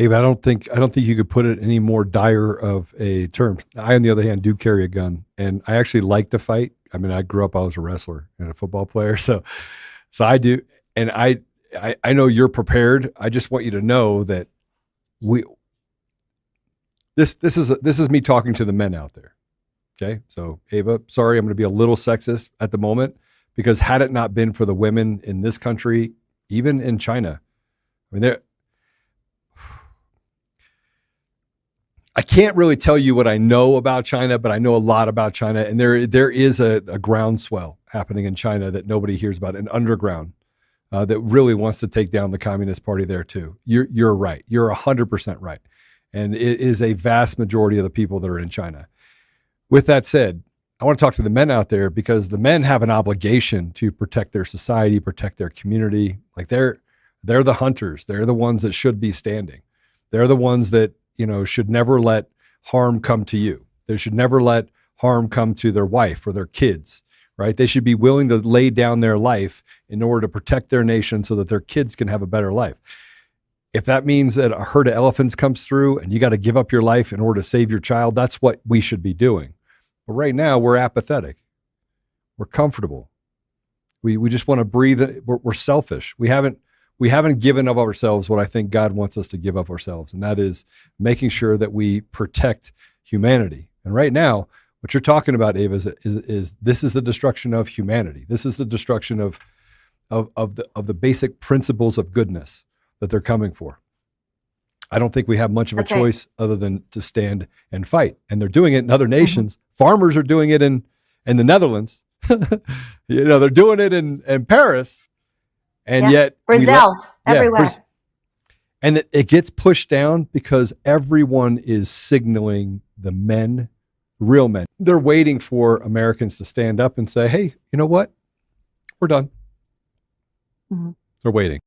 Abe, I don't think you could put it any more dire of a term. I, on the other hand, do carry a gun, and I actually like to fight. I mean, I grew up, I was a wrestler and a football player, so I do, and I know you're prepared. I just want you to know that this is me talking to the men out there. Okay, so Ava, sorry, I'm going to be a little sexist at the moment, because had it not been for the women in this country, even in China, I mean, I can't really tell you what I know about China, but I know a lot about China, and there is a groundswell happening in China that nobody hears about, an underground that really wants to take down the Communist Party there too. You're right. You're 100% right, and it is a vast majority of the people that are in China. With that said, I want to talk to the men out there, because the men have an obligation to protect their society, protect their community. Like they're the hunters. They're the ones that should be standing. They're the ones that, should never let harm come to you. They should never let harm come to their wife or their kids, right? They should be willing to lay down their life in order to protect their nation so that their kids can have a better life. If that means that a herd of elephants comes through and you got to give up your life in order to save your child, that's what we should be doing. But right now we're apathetic. We're comfortable. We just want to breathe. We're selfish. We haven't given of ourselves what I think God wants us to give of ourselves, and that is making sure that we protect humanity. And right now, what you're talking about, Ava, is this is the destruction of humanity. This is the destruction of the basic principles of goodness that they're coming for. I don't think we have much of a choice other than to stand and fight. And they're doing it in other nations. Mm-hmm. Farmers are doing it in the Netherlands. They're doing it in Paris. And yet Brazil, everywhere. And it gets pushed down because everyone is signaling the men, real men. They're waiting for Americans to stand up and say, hey, you know what? We're done. Mm-hmm. They're waiting.